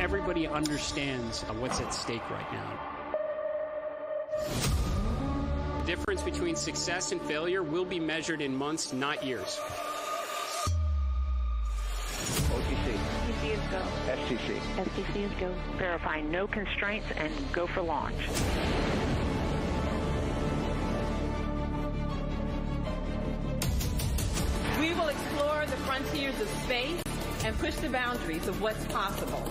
everybody understands what's at stake right now. The difference between success and failure will be measured in months, not years. OTC. OTC is go. STC. STC is go. Verify no constraints and go for launch. We will explore the frontiers of space and push the boundaries of what's possible.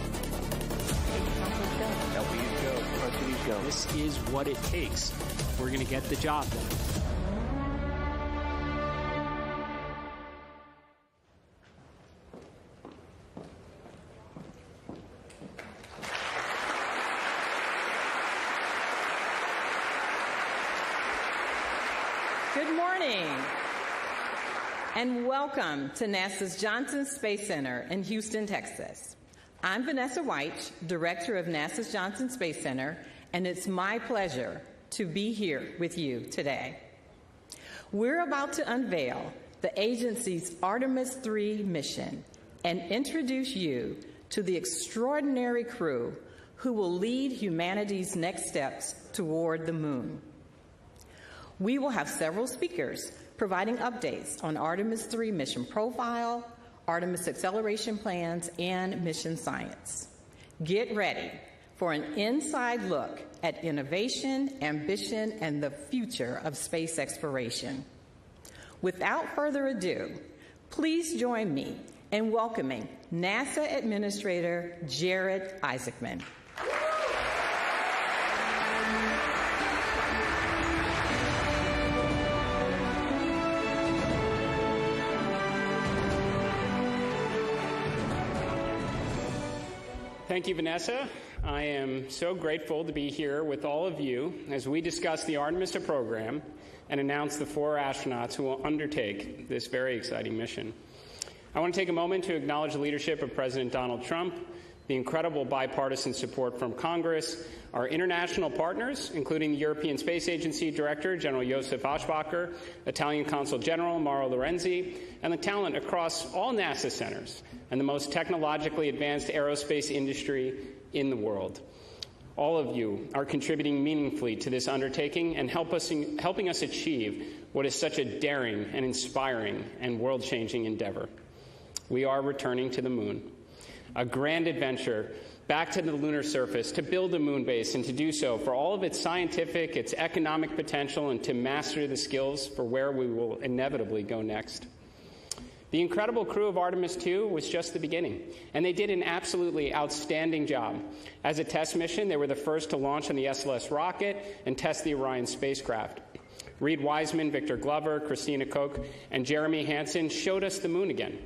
LPUs go. RTDs go. This is what it takes. We're going to get the job done. Good morning, and welcome to NASA's Johnson Space Center in Houston, Texas. I'm Vanessa White, Director of NASA's Johnson Space Center, and it's my pleasure to be here with you today. We're about to unveil the agency's Artemis III mission and introduce you to the extraordinary crew who will lead humanity's next steps toward the moon. We will have several speakers providing updates on Artemis III mission profile, Artemis acceleration plans, and mission science. Get ready for an inside look at innovation, ambition, and the future of space exploration. Without further ado, please join me in welcoming NASA Administrator Jared Isaacman. Thank you, Vanessa. I am so grateful to be here with all of you as we discuss the Artemis program and announce the 4 astronauts who will undertake this very exciting mission. I want to take a moment to acknowledge the leadership of President Donald Trump, the incredible bipartisan support from Congress, our international partners, including the European Space Agency Director, General Josef Aschbacher, Italian Consul General Mauro Lorenzi, and the talent across all NASA centers and the most technologically advanced aerospace industry in the world. All of you are contributing meaningfully to this undertaking and helping us achieve what is such a daring and inspiring and world-changing endeavor. We are returning to the moon, a grand adventure back to the lunar surface to build a moon base and to do so for all of its scientific, its economic potential, and to master the skills for where we will inevitably go next. The incredible crew of Artemis II was just the beginning, and they did an absolutely outstanding job. As a test mission, they were the first to launch on the SLS rocket and test the Orion spacecraft. Reed Wiseman, Victor Glover, Christina Koch, and Jeremy Hansen showed us the moon again,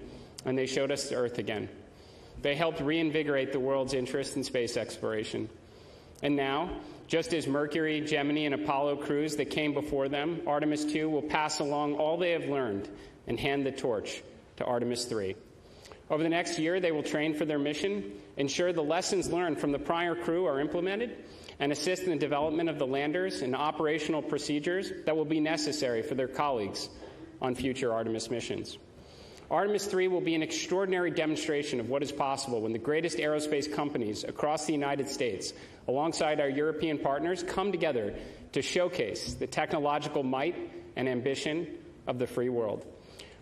and they showed us the Earth again. They helped reinvigorate the world's interest in space exploration. And now, just as Mercury, Gemini, and Apollo crews that came before them, Artemis II will pass along all they have learned and hand the torch to Artemis III. Over the next year, they will train for their mission, ensure the lessons learned from the prior crew are implemented, and assist in the development of the landers and operational procedures that will be necessary for their colleagues on future Artemis missions. Artemis III will be an extraordinary demonstration of what is possible when the greatest aerospace companies across the United States, alongside our European partners, come together to showcase the technological might and ambition of the free world.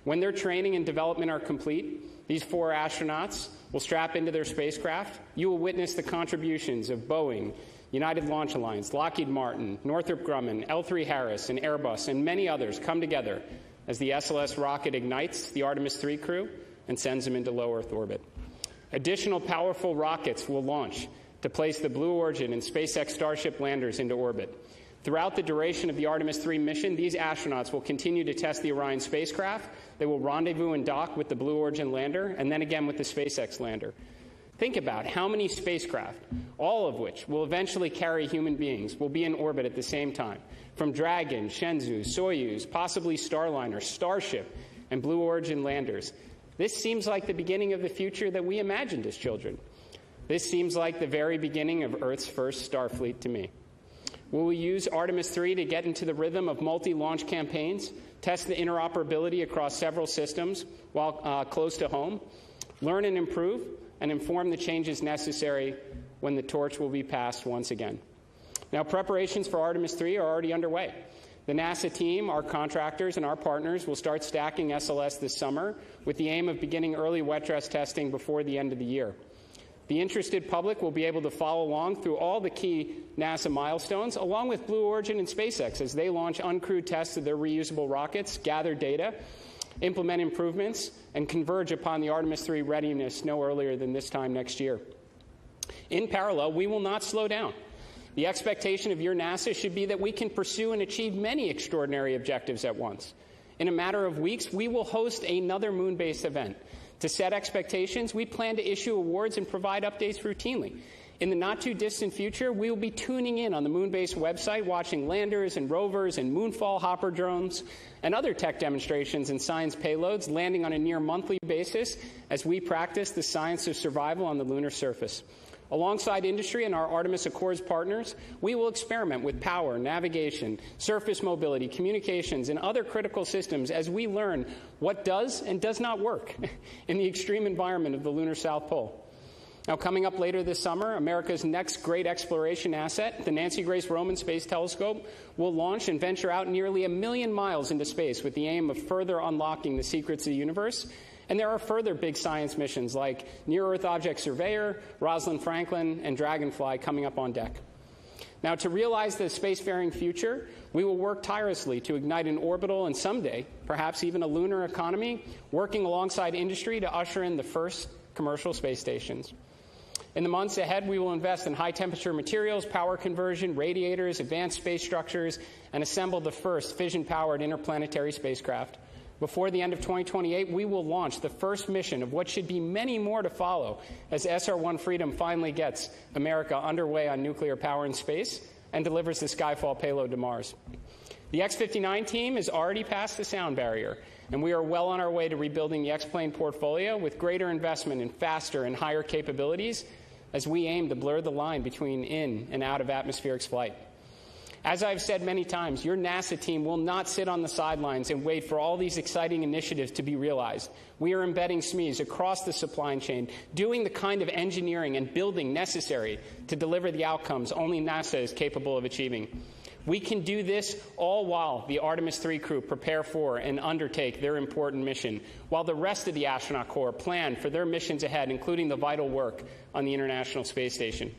When their training and development are complete, these 4 astronauts will strap into their spacecraft. You will witness the contributions of Boeing, United Launch Alliance, Lockheed Martin, Northrop Grumman, L3 Harris, and Airbus, and many others come together as the SLS rocket ignites the Artemis III crew and sends them into low Earth orbit. Additional powerful rockets will launch to place the Blue Origin and SpaceX Starship landers into orbit. Throughout the duration of the Artemis III mission, these astronauts will continue to test the Orion spacecraft. They will rendezvous and dock with the Blue Origin lander and then again with the SpaceX lander. Think about how many spacecraft, all of which will eventually carry human beings, will be in orbit at the same time. From Dragon, Shenzhou, Soyuz, possibly Starliner, Starship, and Blue Origin landers. This seems like the beginning of the future that we imagined as children. This seems like the very beginning of Earth's first Starfleet to me. Will we use Artemis III to get into the rhythm of multi-launch campaigns, test the interoperability across several systems while close to home, learn and improve and inform the changes necessary when the torch will be passed once again. Now, preparations for Artemis III are already underway. The NASA team, our contractors, and our partners will start stacking SLS this summer with the aim of beginning early wet dress testing before the end of the year. The interested public will be able to follow along through all the key NASA milestones, along with Blue Origin and SpaceX as they launch uncrewed tests of their reusable rockets, gather data, implement improvements, and converge upon the Artemis III readiness no earlier than this time next year. In parallel, we will not slow down. The expectation of your NASA should be that we can pursue and achieve many extraordinary objectives at once. In a matter of weeks, we will host another moon-based event. To set expectations, we plan to issue awards and provide updates routinely. In the not-too-distant future, we will be tuning in on the Moon-based website, watching landers and rovers and moonfall hopper drones and other tech demonstrations and science payloads landing on a near-monthly basis as we practice the science of survival on the lunar surface. Alongside industry and our Artemis Accords partners, we will experiment with power, navigation, surface mobility, communications, and other critical systems as we learn what does and does not work in the extreme environment of the lunar South Pole. Now, coming up later this summer, America's next great exploration asset, the Nancy Grace Roman Space Telescope, will launch and venture out nearly 1 million miles into space with the aim of further unlocking the secrets of the universe. And there are further big science missions like Near-Earth Object Surveyor, Rosalind Franklin, and Dragonfly coming up on deck. Now, to realize the spacefaring future, we will work tirelessly to ignite an orbital and someday, perhaps even a lunar economy, working alongside industry to usher in the first commercial space stations. In the months ahead, we will invest in high-temperature materials, power conversion, radiators, advanced space structures, and assemble the first fission-powered interplanetary spacecraft. Before the end of 2028, we will launch the first mission of what should be many more to follow as SR-1 Freedom finally gets America underway on nuclear power in space and delivers the Skyfall payload to Mars. The X-59 team is already past the sound barrier, and we are well on our way to rebuilding the X-plane portfolio with greater investment in faster and higher capabilities as we aim to blur the line between in and out of atmospheric flight. As I've said many times, your NASA team will not sit on the sidelines and wait for all these exciting initiatives to be realized. We are embedding SMEs across the supply chain, doing the kind of engineering and building necessary to deliver the outcomes only NASA is capable of achieving. We can do this all while the Artemis III crew prepare for and undertake their important mission, while the rest of the astronaut corps plan for their missions ahead, including the vital work on the International Space Station.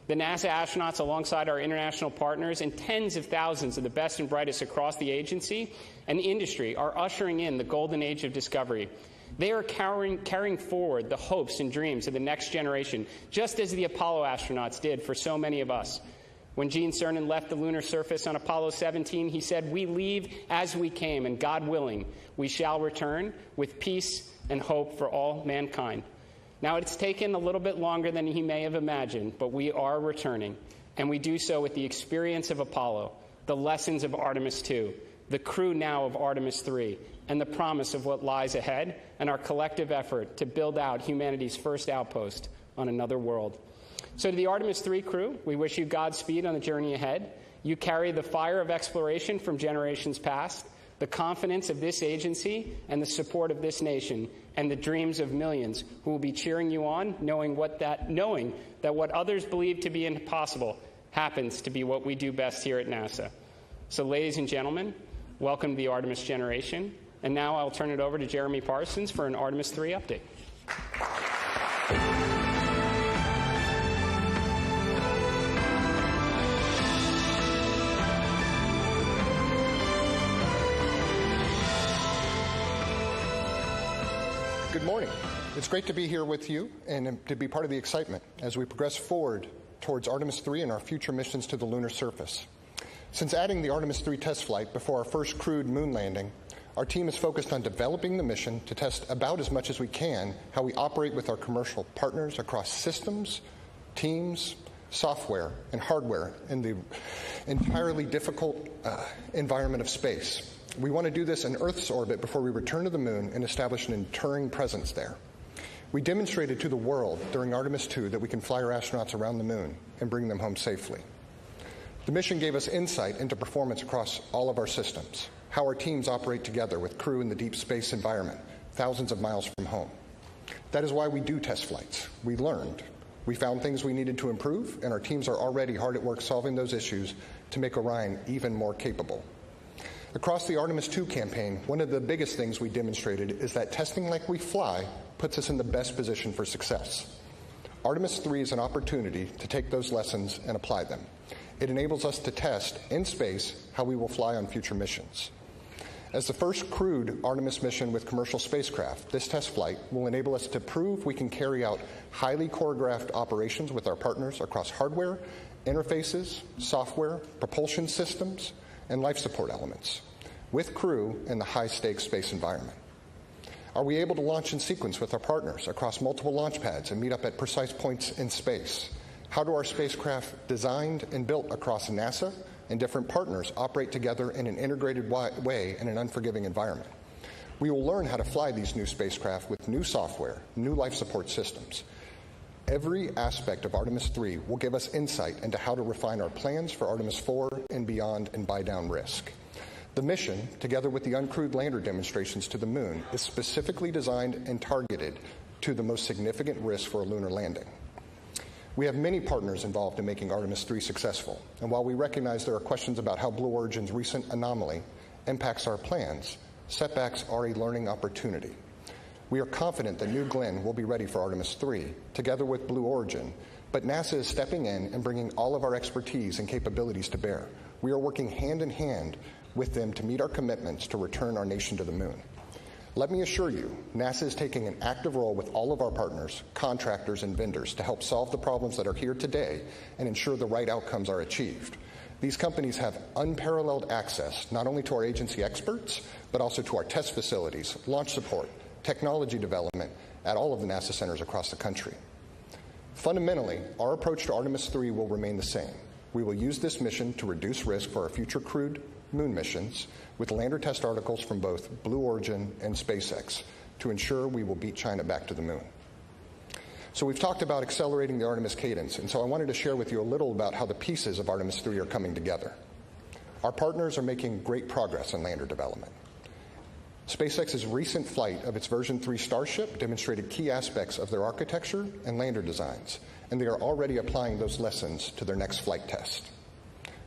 The NASA astronauts, alongside our international partners and tens of thousands of the best and brightest across the agency and industry, are ushering in the golden age of discovery. They are carrying forward the hopes and dreams of the next generation, just as the Apollo astronauts did for so many of us. When Gene Cernan left the lunar surface on Apollo 17, he said, "We leave as we came, and God willing, we shall return with peace and hope for all mankind." Now, it's taken a little bit longer than he may have imagined, but we are returning, and we do so with the experience of Apollo, the lessons of Artemis II, the crew now of Artemis III, and the promise of what lies ahead, and our collective effort to build out humanity's first outpost on another world. So to the Artemis III crew, we wish you Godspeed on the journey ahead. You carry the fire of exploration from generations past, the confidence of this agency and the support of this nation, and the dreams of millions who will be cheering you on, knowing that what others believe to be impossible happens to be what we do best here at NASA. So, ladies and gentlemen, welcome to the Artemis generation. And now I'll turn it over to Jeremy Parsons for an Artemis III update. Good morning. It's great to be here with you and to be part of the excitement as we progress forward towards Artemis III and our future missions to the lunar surface. Since adding the Artemis III test flight before our first crewed moon landing, our team is focused on developing the mission to test about as much as we can how we operate with our commercial partners across systems, teams, software, and hardware in the entirely difficult environment of space. We want to do this in Earth's orbit before we return to the moon and establish an enduring presence there. We demonstrated to the world during Artemis II that we can fly our astronauts around the moon and bring them home safely. The mission gave us insight into performance across all of our systems, how our teams operate together with crew in the deep space environment, thousands of miles from home. That is why we do test flights. We learned. We found things we needed to improve, and our teams are already hard at work solving those issues to make Orion even more capable. Across the Artemis II campaign, one of the biggest things we demonstrated is that testing like we fly puts us in the best position for success. Artemis III is an opportunity to take those lessons and apply them. It enables us to test in space how we will fly on future missions. As the first crewed Artemis mission with commercial spacecraft, this test flight will enable us to prove we can carry out highly choreographed operations with our partners across hardware, interfaces, software, propulsion systems, and life support elements, with crew in the high-stakes space environment. Are we able to launch in sequence with our partners across multiple launch pads and meet up at precise points in space? How do our spacecraft designed and built across NASA and different partners operate together in an integrated way in an unforgiving environment? We will learn how to fly these new spacecraft with new software, new life support systems. Every aspect of Artemis III will give us insight into how to refine our plans for Artemis IV and beyond and buy down risk. The mission, together with the uncrewed lander demonstrations to the moon, is specifically designed and targeted to the most significant risk for a lunar landing. We have many partners involved in making Artemis III successful, and while we recognize there are questions about how Blue Origin's recent anomaly impacts our plans, setbacks are a learning opportunity. We are confident that New Glenn will be ready for Artemis III, together with Blue Origin, but NASA is stepping in and bringing all of our expertise and capabilities to bear. We are working hand in hand with them to meet our commitments to return our nation to the moon. Let me assure you, NASA is taking an active role with all of our partners, contractors, and vendors to help solve the problems that are here today and ensure the right outcomes are achieved. These companies have unparalleled access not only to our agency experts, but also to our test facilities, launch support, technology development at all of the NASA centers across the country. Fundamentally, our approach to Artemis III will remain the same. We will use this mission to reduce risk for our future crewed moon missions with lander test articles from both Blue Origin and SpaceX to ensure we will beat China back to the moon. So we've talked about accelerating the Artemis cadence, and so I wanted to share with you a little about how the pieces of Artemis III are coming together. Our partners are making great progress in lander development. SpaceX's recent flight of its version 3 Starship demonstrated key aspects of their architecture and lander designs, and they are already applying those lessons to their next flight test.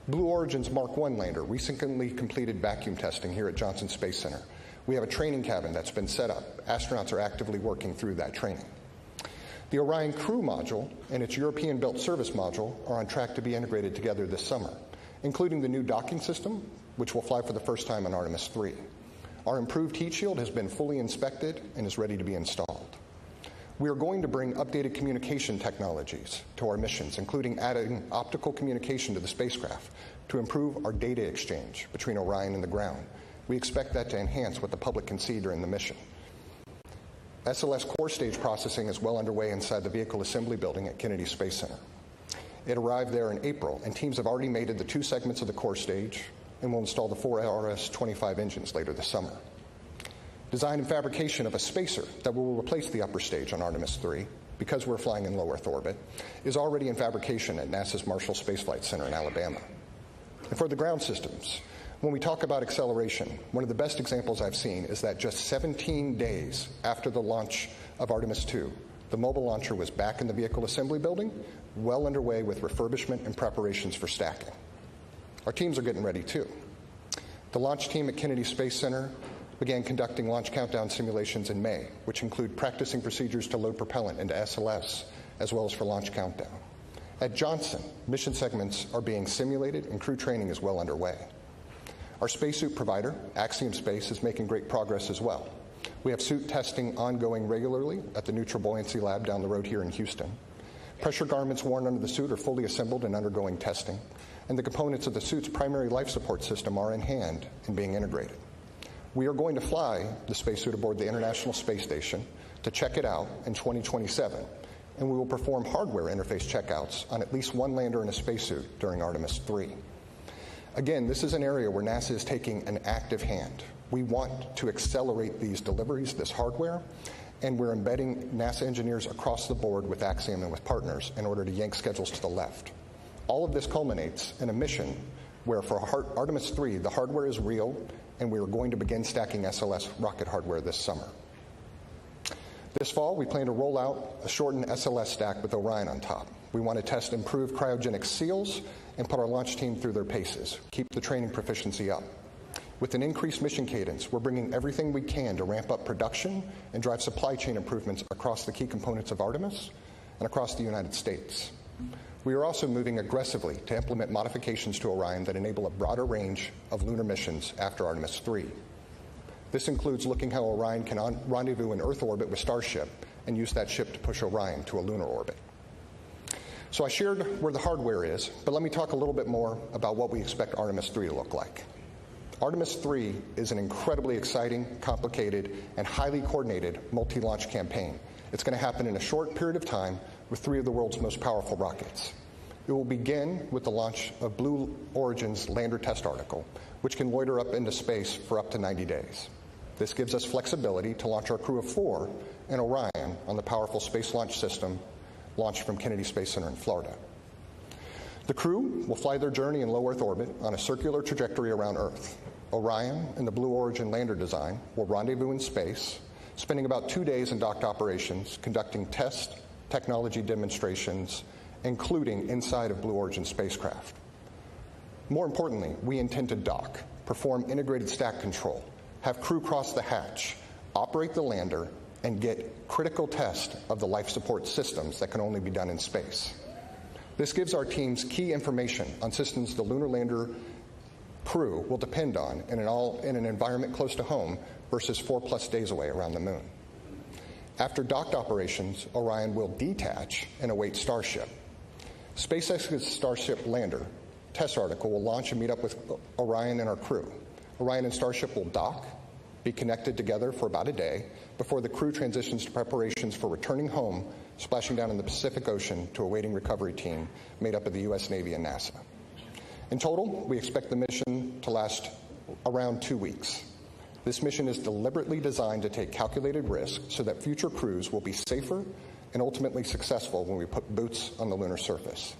Blue Origin's Mark I lander recently completed vacuum testing here at Johnson Space Center. We have a training cabin that's been set up. Astronauts are actively working through that training. The Orion Crew Module and its European-built service module are on track to be integrated together this summer, including the new docking system, which will fly for the first time on Artemis III. Our improved heat shield has been fully inspected and is ready to be installed. We are going to bring updated communication technologies to our missions, including adding optical communication to the spacecraft to improve our data exchange between Orion and the ground. We expect that to enhance what the public can see during the mission. SLS core stage processing is well underway inside the Vehicle Assembly Building at Kennedy Space Center. It arrived there in April, and teams have already mated the 2 segments of the core stage and will install the 4 RS-25 engines later this summer. Design and fabrication of a spacer that will replace the upper stage on Artemis III, because we're flying in low Earth orbit, is already in fabrication at NASA's Marshall Space Flight Center in Alabama. And for the ground systems, when we talk about acceleration, one of the best examples I've seen is that just 17 days after the launch of Artemis II, the mobile launcher was back in the Vehicle Assembly Building, well underway with refurbishment and preparations for stacking. Our teams are getting ready too. The launch team at Kennedy Space Center began conducting launch countdown simulations in May, which include practicing procedures to load propellant into SLS, as well as for launch countdown. At Johnson, mission segments are being simulated and crew training is well underway. Our spacesuit provider, Axiom Space, is making great progress as well. We have suit testing ongoing regularly at the Neutral Buoyancy Lab down the road here in Houston. Pressure garments worn under the suit are fully assembled and undergoing testing, and the components of the suit's primary life support system are in hand and being integrated. We are going to fly the spacesuit aboard the International Space Station to check it out in 2027, and we will perform hardware interface checkouts on at least 1 lander in a spacesuit during Artemis III. Again, this is an area where NASA is taking an active hand. We want to accelerate these deliveries, this hardware, and we're embedding NASA engineers across the board with Axiom and with partners in order to yank schedules to the left. All of this culminates in a mission where for Artemis III, the hardware is real, and we are going to begin stacking SLS rocket hardware this summer. This fall, we plan to roll out a shortened SLS stack with Orion on top. We want to test improved cryogenic seals and put our launch team through their paces, keep the training proficiency up. With an increased mission cadence, we're bringing everything we can to ramp up production and drive supply chain improvements across the key components of Artemis and across the United States. We are also moving aggressively to implement modifications to Orion that enable a broader range of lunar missions after Artemis III. This includes looking how Orion can rendezvous in Earth orbit with Starship and use that ship to push Orion to a lunar orbit. So I shared where the hardware is, but let me talk a little bit more about what we expect Artemis III to look like. Artemis III is an incredibly exciting, complicated, and highly coordinated multi-launch campaign. It's going to happen in a short period of time with 3 of the world's most powerful rockets. It will begin with the launch of Blue Origin's lander test article, which can loiter up into space for up to 90 days. This gives us flexibility to launch our crew of 4 and Orion on the powerful Space Launch System launched from Kennedy Space Center in Florida. The crew will fly their journey in low Earth orbit on a circular trajectory around Earth. Orion and the Blue Origin lander design will rendezvous in space, spending about 2 days in docked operations, conducting test technology demonstrations, including inside of Blue Origin spacecraft. More importantly, we intend to dock, perform integrated stack control, have crew cross the hatch, operate the lander, and get critical test of the life support systems that can only be done in space. This gives our teams key information on systems the lunar lander crew will depend on in an environment close to home versus 4+ days away around the moon. After docked operations, Orion will detach and await Starship. SpaceX's Starship lander test article will launch and meet up with Orion and our crew. Orion and Starship will dock, be connected together for about a day before the crew transitions to preparations for returning home, splashing down in the Pacific Ocean to a waiting recovery team made up of the U.S. Navy and NASA. In total, we expect the mission to last around 2 weeks. This mission is deliberately designed to take calculated risk so that future crews will be safer and ultimately successful when we put boots on the lunar surface.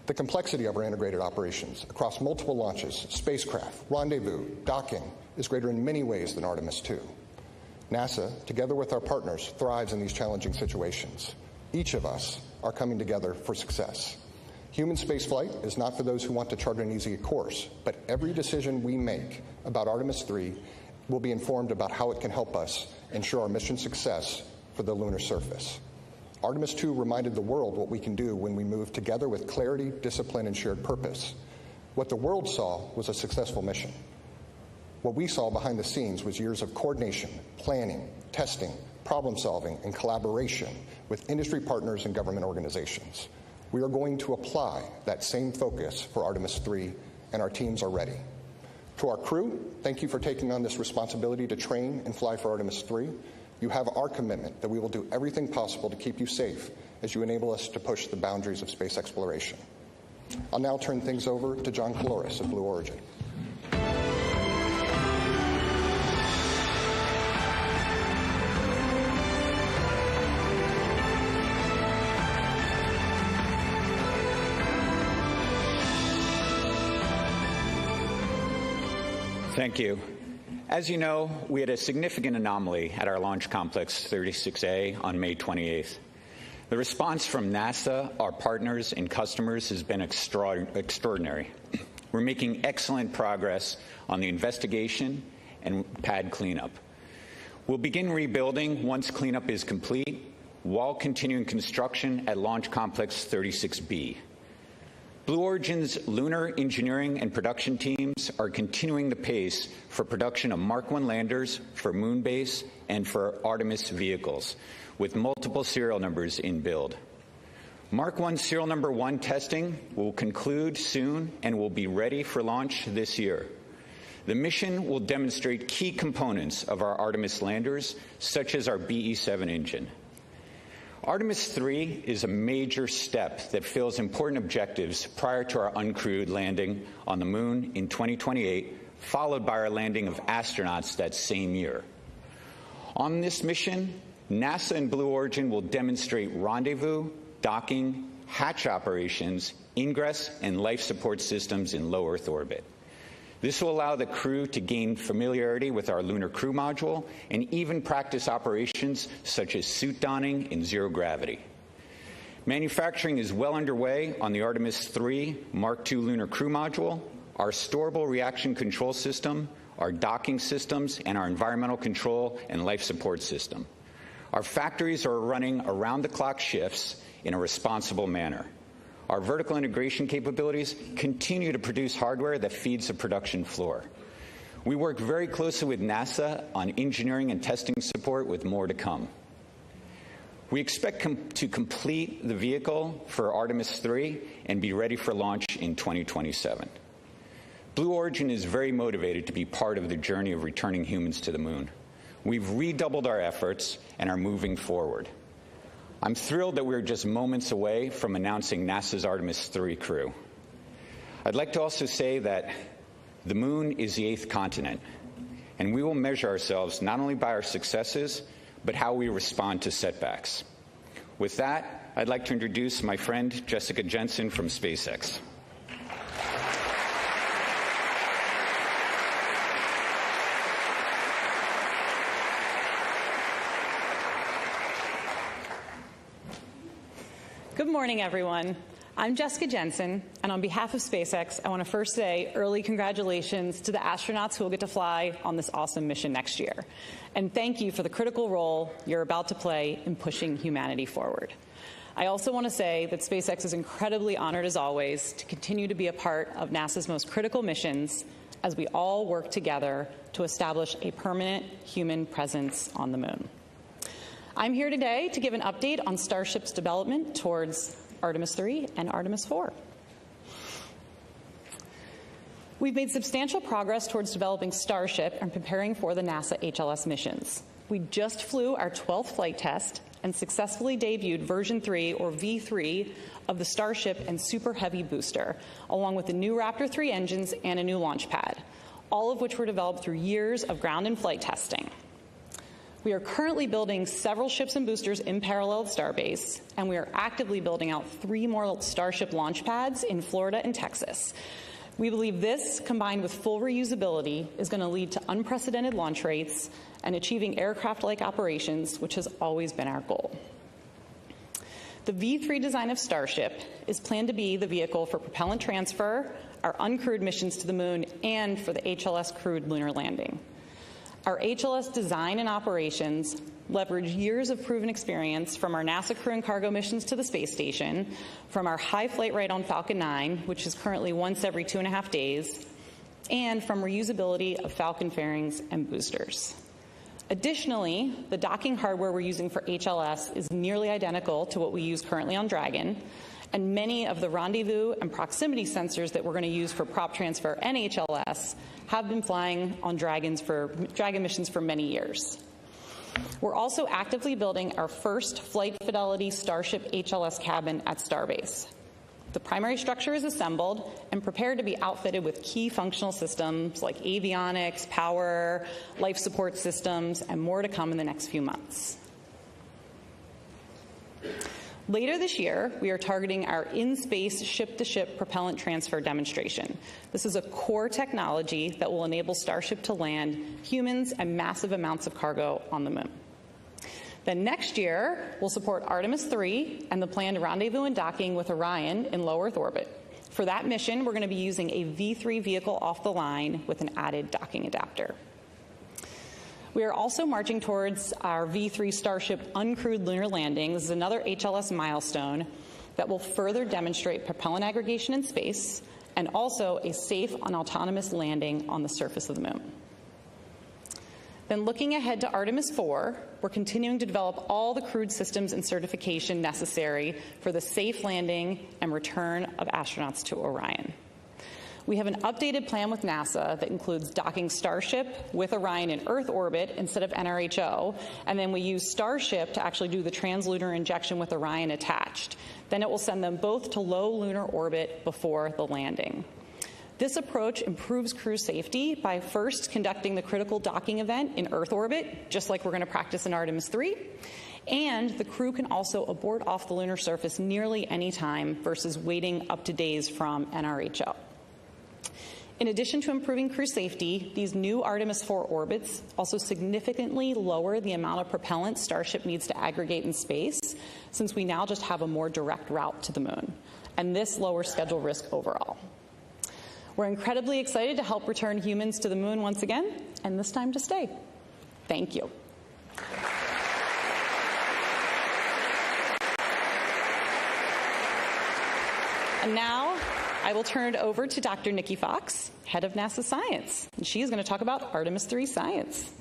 The complexity of our integrated operations across multiple launches, spacecraft, rendezvous, docking is greater in many ways than Artemis II. NASA, together with our partners, thrives in these challenging situations. Each of us are coming together for success. Human spaceflight is not for those who want to chart an easy course, but every decision we make about Artemis III will be informed about how it can help us ensure our mission success for the lunar surface. Artemis II reminded the world what we can do when we move together with clarity, discipline, and shared purpose. What the world saw was a successful mission. What we saw behind the scenes was years of coordination, planning, testing, problem solving, and collaboration with industry partners and government organizations. We are going to apply that same focus for Artemis III, and our teams are ready. To our crew, thank you for taking on this responsibility to train and fly for Artemis III. You have our commitment that we will do everything possible to keep you safe as you enable us to push the boundaries of space exploration. I'll now turn things over to John Caloris of Blue Origin. Thank you. As you know, we had a significant anomaly at our Launch Complex 36A on May 28th. The response from NASA, our partners, and customers has been extraordinary. We're making excellent progress on the investigation and pad cleanup. We'll begin rebuilding once cleanup is complete, while continuing construction at Launch Complex 36B. Blue Origin's lunar engineering and production teams are continuing the pace for production of Mark I landers for Moon Base and for Artemis vehicles, with multiple serial numbers in build. Mark I serial number 1 testing will conclude soon and will be ready for launch this year. The mission will demonstrate key components of our Artemis landers, such as our BE-7 engine. Artemis III is a major step that fills important objectives prior to our uncrewed landing on the moon in 2028, followed by our landing of astronauts that same year. On this mission, NASA and Blue Origin will demonstrate rendezvous, docking, hatch operations, ingress, and life support systems in low Earth orbit. This will allow the crew to gain familiarity with our Lunar Crew Module and even practice operations such as suit donning in zero gravity. Manufacturing is well underway on the Artemis III Mark II Lunar Crew Module, our storable reaction control system, our docking systems, and our environmental control and life support system. Our factories are running around-the-clock shifts in a responsible manner. Our vertical integration capabilities continue to produce hardware that feeds the production floor. We work very closely with NASA on engineering and testing support with more to come. We expect to complete the vehicle for Artemis III and be ready for launch in 2027. Blue Origin is very motivated to be part of the journey of returning humans to the moon. We've redoubled our efforts and are moving forward. I'm thrilled that we're just moments away from announcing NASA's Artemis III crew. I'd like to also say that the moon is the 8th continent, and we will measure ourselves not only by our successes, but how we respond to setbacks. With that, I'd like to introduce my friend Jessica Jensen from SpaceX. Good morning, everyone. I'm Jessica Jensen, and on behalf of SpaceX, I want to first say early congratulations to the astronauts who will get to fly on this awesome mission next year. And thank you for the critical role you're about to play in pushing humanity forward. I also want to say that SpaceX is incredibly honored, as always, to continue to be a part of NASA's most critical missions as we all work together to establish a permanent human presence on the moon. I'm here today to give an update on Starship's development towards Artemis III and Artemis IV. We've made substantial progress towards developing Starship and preparing for the NASA HLS missions. We just flew our 12th flight test and successfully debuted version 3, or V3, of the Starship and Super Heavy booster, along with the new Raptor 3 engines and a new launch pad, all of which were developed through years of ground and flight testing. We are currently building several ships and boosters in parallel at Starbase, and we are actively building out 3 more Starship launch pads in Florida and Texas. We believe this, combined with full reusability, is going to lead to unprecedented launch rates and achieving aircraft-like operations, which has always been our goal. The V3 design of Starship is planned to be the vehicle for propellant transfer, our uncrewed missions to the moon, and for the HLS crewed lunar landing. Our HLS design and operations leverage years of proven experience from our NASA crew and cargo missions to the space station, from our high flight rate on Falcon 9, which is currently once every 2.5 days, and from reusability of Falcon fairings and boosters. Additionally, the docking hardware we're using for HLS is nearly identical to what we use currently on Dragon, and many of the rendezvous and proximity sensors that we're going to use for prop transfer and HLS have been flying on Dragon missions for many years. We're also actively building our first flight fidelity Starship HLS cabin at Starbase. The primary structure is assembled and prepared to be outfitted with key functional systems like avionics, power, life support systems, and more to come in the next few months. Later this year, we are targeting our in-space ship-to-ship propellant transfer demonstration. This is a core technology that will enable Starship to land humans and massive amounts of cargo on the moon. Then next year, we'll support Artemis III and the planned rendezvous and docking with Orion in low Earth orbit. For that mission, we're going to be using a V3 vehicle off the line with an added docking adapter. We are also marching towards our V3 Starship uncrewed lunar landing. This is another HLS milestone that will further demonstrate propellant aggregation in space and also a safe and autonomous landing on the surface of the moon. Then looking ahead to Artemis IV, we're continuing to develop all the crewed systems and certification necessary for the safe landing and return of astronauts to Orion. We have an updated plan with NASA that includes docking Starship with Orion in Earth orbit instead of NRHO, and then we use Starship to actually do the translunar injection with Orion attached. Then it will send them both to low lunar orbit before the landing. This approach improves crew safety by first conducting the critical docking event in Earth orbit, just like we're going to practice in Artemis III, and the crew can also abort off the lunar surface nearly any time versus waiting up to days from NRHO. In addition to improving crew safety, these new Artemis IV orbits also significantly lower the amount of propellant Starship needs to aggregate in space, since we now just have a more direct route to the moon. And this lowers schedule risk overall. We're incredibly excited to help return humans to the moon once again, and this time to stay. Thank you. And now, I will turn it over to Dr. Nikki Fox, head of NASA Science, and she is going to talk about Artemis III science.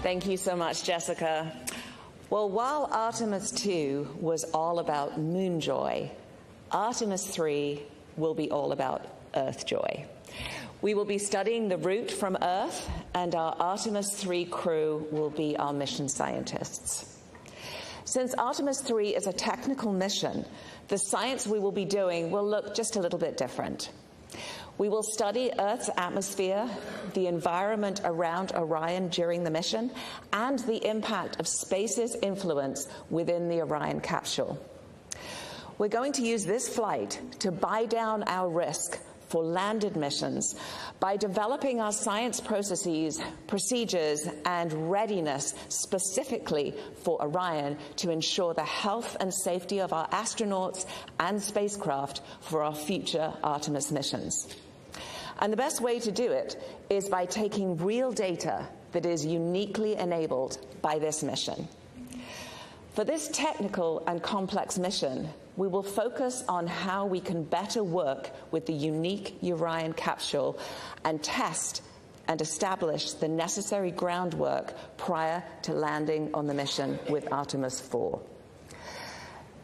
Thank you so much, Jessica. Well, while Artemis II was all about moon joy, Artemis III will be all about Earth joy. We will be studying the route from Earth, and our Artemis III crew will be our mission scientists. Since Artemis III is a technical mission, the science we will be doing will look just a little bit different. We will study Earth's atmosphere, the environment around Orion during the mission, and the impact of space's influence within the Orion capsule. We're going to use this flight to buy down our risk for landed missions by developing our science processes, procedures, and readiness specifically for Orion to ensure the health and safety of our astronauts and spacecraft for our future Artemis missions. And the best way to do it is by taking real data that is uniquely enabled by this mission. For this technical and complex mission, we will focus on how we can better work with the unique Orion capsule and test and establish the necessary groundwork prior to landing on the mission with Artemis IV.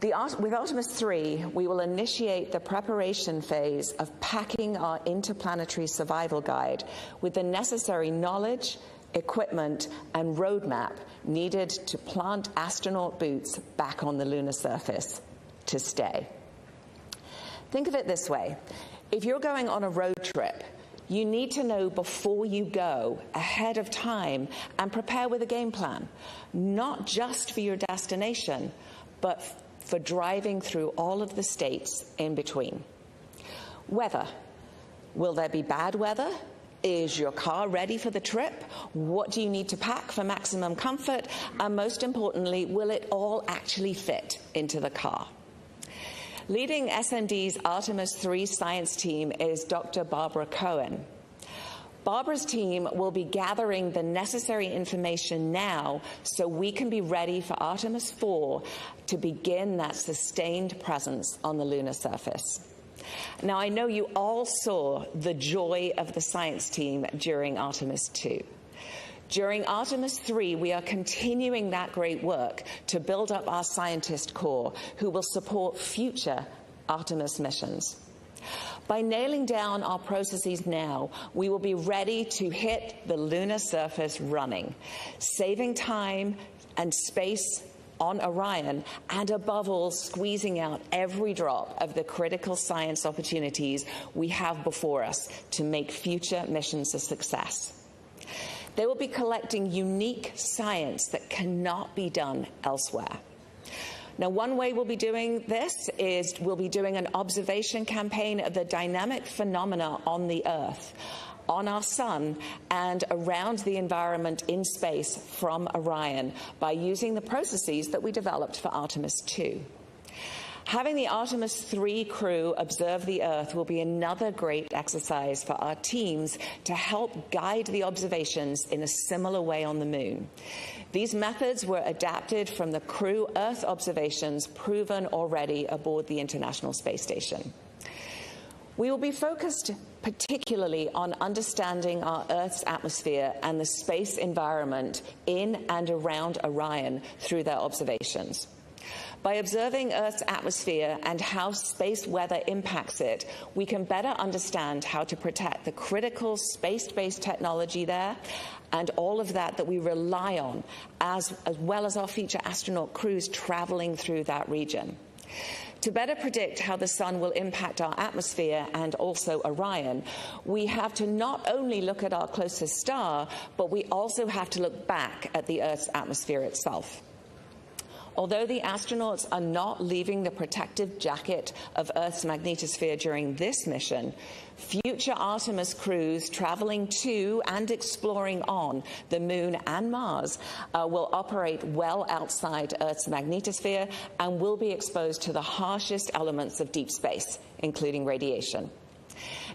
With Artemis III, we will initiate the preparation phase of packing our interplanetary survival guide with the necessary knowledge, equipment, and roadmap needed to plant astronaut boots back on the lunar surface to stay. Think of it this way. If you're going on a road trip, you need to know before you go, ahead of time, and prepare with a game plan, not just for your destination, but for driving through all of the states in between. Weather. Will there be bad weather? Is your car ready for the trip? What do you need to pack for maximum comfort? And most importantly, will it all actually fit into the car? Leading SMD's Artemis III science team is Dr. Barbara Cohen. Barbara's team will be gathering the necessary information now so we can be ready for Artemis IV to begin that sustained presence on the lunar surface. Now, I know you all saw the joy of the science team during Artemis II. During Artemis III, we are continuing that great work to build up our scientist corps who will support future Artemis missions. By nailing down our processes now, we will be ready to hit the lunar surface running, saving time and space on Orion, and above all, squeezing out every drop of the critical science opportunities we have before us to make future missions a success. They will be collecting unique science that cannot be done elsewhere. Now, one way we'll be doing this is we'll be doing an observation campaign of the dynamic phenomena on the Earth, on our sun, and around the environment in space from Orion by using the processes that we developed for Artemis II. Having the Artemis III crew observe the Earth will be another great exercise for our teams to help guide the observations in a similar way on the Moon. These methods were adapted from the crew Earth observations proven already aboard the International Space Station. We will be focused particularly on understanding our Earth's atmosphere and the space environment in and around Orion through their observations. By observing Earth's atmosphere and how space weather impacts it, we can better understand how to protect the critical space-based technology there and all of that we rely on, as well as our future astronaut crews traveling through that region. To better predict how the sun will impact our atmosphere and also Orion, we have to not only look at our closest star, but we also have to look back at the Earth's atmosphere itself. Although the astronauts are not leaving the protective jacket of Earth's magnetosphere during this mission, future Artemis crews traveling to and exploring on the Moon and Mars will operate well outside Earth's magnetosphere and will be exposed to the harshest elements of deep space, including radiation.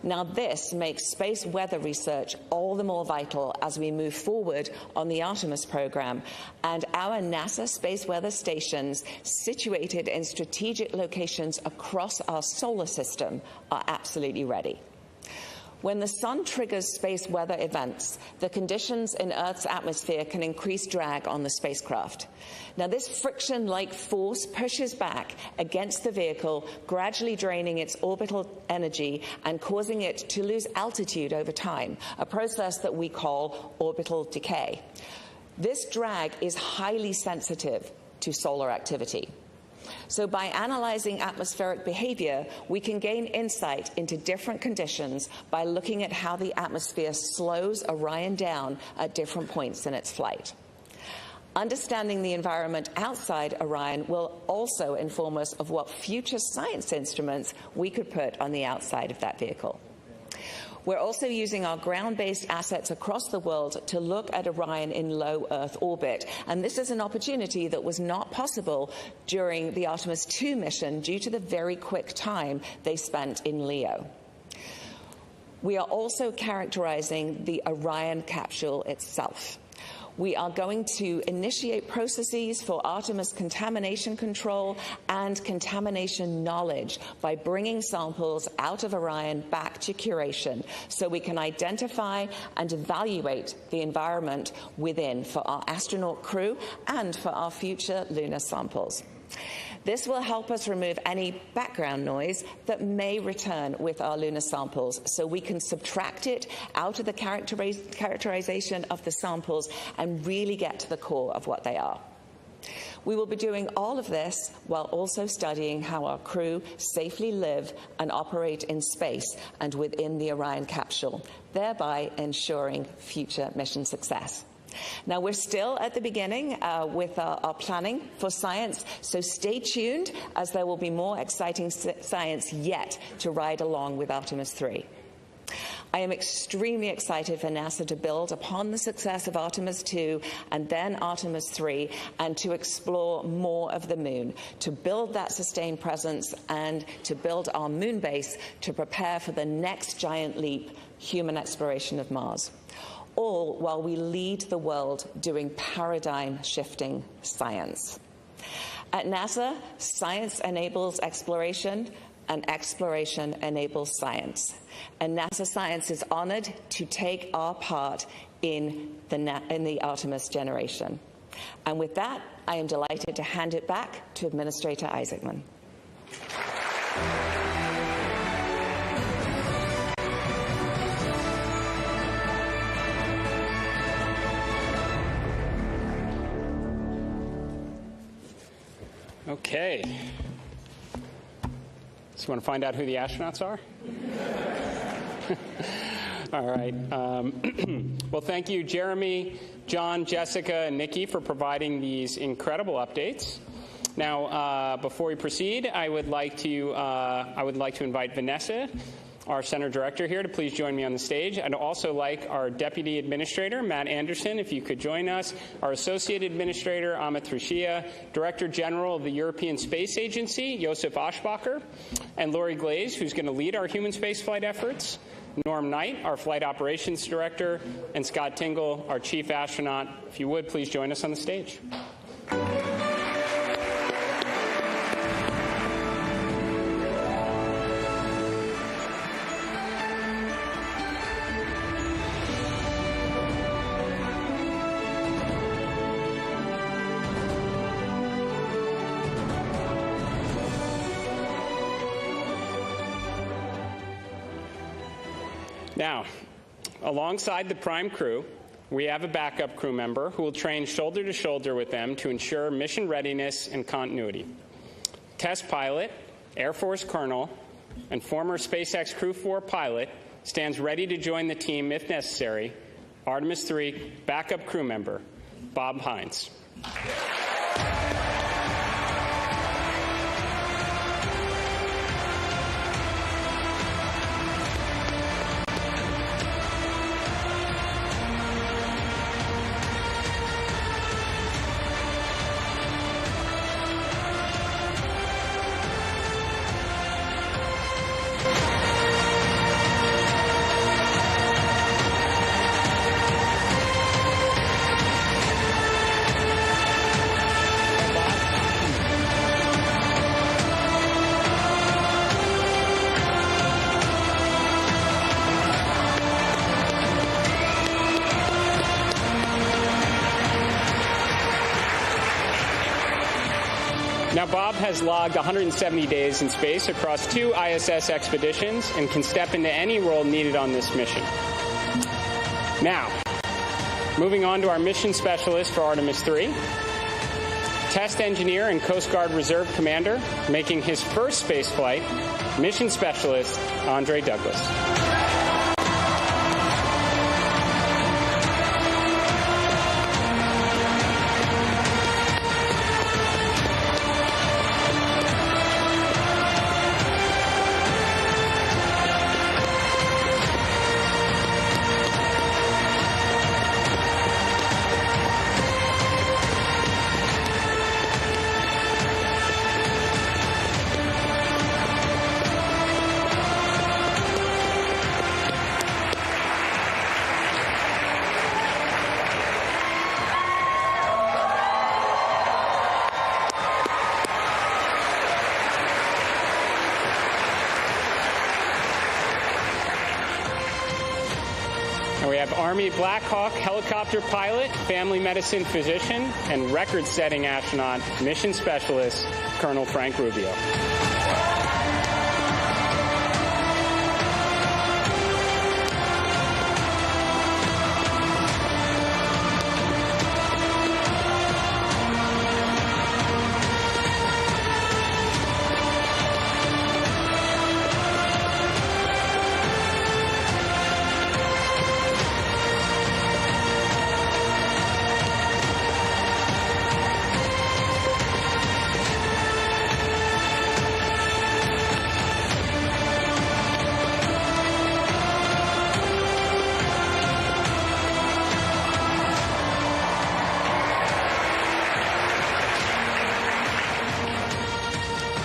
Now, this makes space weather research all the more vital as we move forward on the Artemis program, and our NASA space weather stations, situated in strategic locations across our solar system, are absolutely ready. When the sun triggers space weather events, the conditions in Earth's atmosphere can increase drag on the spacecraft. Now, this friction-like force pushes back against the vehicle, gradually draining its orbital energy and causing it to lose altitude over time, a process that we call orbital decay. This drag is highly sensitive to solar activity. So by analyzing atmospheric behavior, we can gain insight into different conditions by looking at how the atmosphere slows Orion down at different points in its flight. Understanding the environment outside Orion will also inform us of what future science instruments we could put on the outside of that vehicle. We're also using our ground-based assets across the world to look at Orion in low Earth orbit. And this is an opportunity that was not possible during the Artemis II mission due to the very quick time they spent in LEO. We are also characterizing the Orion capsule itself. We are going to initiate processes for Artemis contamination control and contamination knowledge by bringing samples out of Orion back to curation so we can identify and evaluate the environment within for our astronaut crew and for our future lunar samples. This will help us remove any background noise that may return with our lunar samples so we can subtract it out of the characterization of the samples and really get to the core of what they are. We will be doing all of this while also studying how our crew safely live and operate in space and within the Orion capsule, thereby ensuring future mission success. Now, we're still at the beginning with our planning for science, so stay tuned as there will be more exciting science yet to ride along with Artemis III. I am extremely excited for NASA to build upon the success of Artemis II and then Artemis III and to explore more of the moon, to build that sustained presence and to build our moon base to prepare for the next giant leap, human exploration of Mars. All while we lead the world doing paradigm-shifting science. At NASA, science enables exploration, and exploration enables science. And NASA Science is honored to take our part in the Artemis generation. And with that, I am delighted to hand it back to Administrator Isaacman. Okay. So you want to find out who the astronauts are? All right. Well, thank you, Jeremy, John, Jessica, and Nikki for providing these incredible updates. Now, before we proceed, I would like to invite Vanessa, our Center Director, here to please join me on the stage. I'd also like our Deputy Administrator, Matt Anderson, if you could join us, our Associate Administrator, Amit Trushia, Director General of the European Space Agency, Josef Aschbacher, and Lori Glaze, who's going to lead our human spaceflight efforts, Norm Knight, our Flight Operations Director, and Scott Tingle, our Chief Astronaut. If you would, please join us on the stage. Now, alongside the prime crew, we have a backup crew member who will train shoulder to shoulder with them to ensure mission readiness and continuity. Test pilot Air Force colonel, and former SpaceX Crew 4 pilot, stands ready to join the team if necessary, Artemis III backup crew member, Bob Hines. Now, Bob has logged 170 days in space across 2 ISS expeditions and can step into any role needed on this mission. Now, moving on to our mission specialist for Artemis III, test engineer and Coast Guard Reserve Commander, making his first space flight, mission specialist Andre Douglas. And we have Army Black Hawk helicopter pilot, family medicine physician, and record-setting astronaut, mission specialist, Colonel Frank Rubio.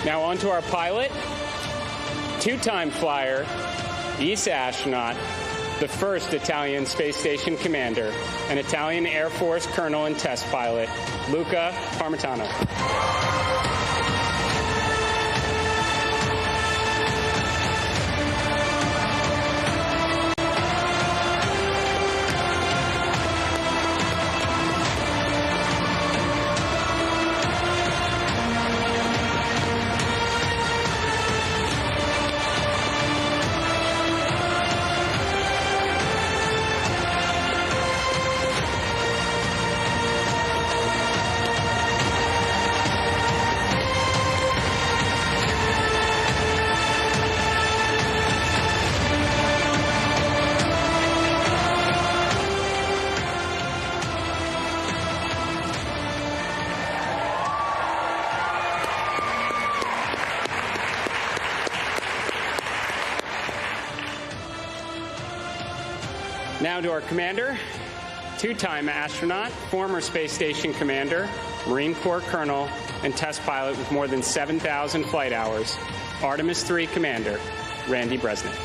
Now on to our pilot, 2-time flyer, ESA astronaut, the first Italian space station commander, an Italian Air Force colonel and test pilot, Luca Parmitano. Now to our commander, 2-time astronaut, former space station commander, Marine Corps colonel, and test pilot with more than 7,000 flight hours, Artemis III commander, Randy Bresnik.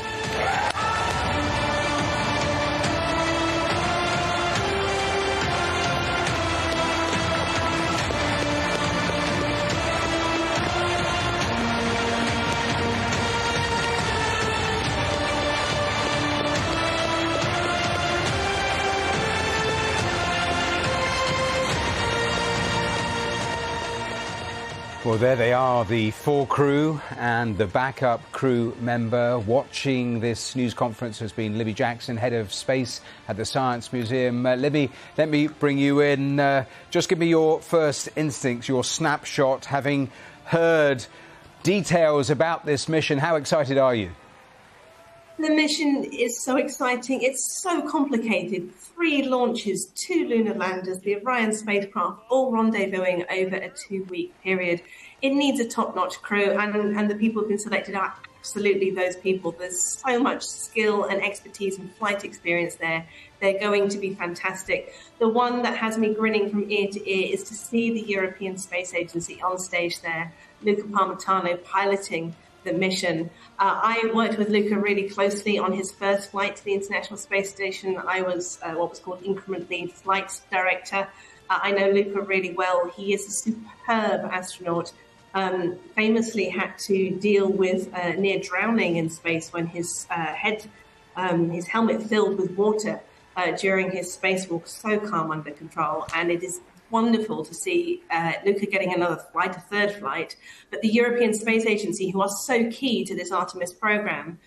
Well, there they are, the 4 crew and the backup crew member. Watching this news conference has been Libby Jackson, head of space at the Science Museum. Libby, let me bring you in. Just give me your first instincts, your snapshot, having heard details about this mission. How excited are you? The mission is so exciting. It's so complicated. 3 launches, 2 lunar landers, the Orion spacecraft, all rendezvousing over a 2-week period. It needs a top-notch crew, and the people who've been selected are absolutely those people. There's so much skill and expertise and flight experience there. They're going to be fantastic. The one that has me grinning from ear to ear is to see the European Space Agency on stage there, Luca Parmitano piloting the mission. I worked with Luca really closely on his first flight to the International Space Station. I was what was called increment lead flight director. I know Luca really well. He is a superb astronaut. Famously had to deal with near drowning in space when his helmet filled with water during his spacewalk. So calm, under control, and it is wonderful to see Luca getting another flight, a 3rd flight. But the European Space Agency, who are so key to this Artemis program,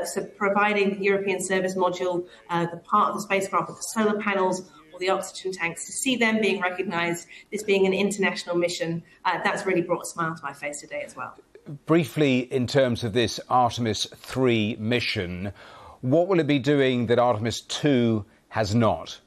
so providing the European Service Module, the part of the spacecraft with the solar panels, or the oxygen tanks, to see them being recognized, this being an international mission, that's really brought a smile to my face today as well. Briefly, in terms of this Artemis III mission, what will it be doing that Artemis II has not?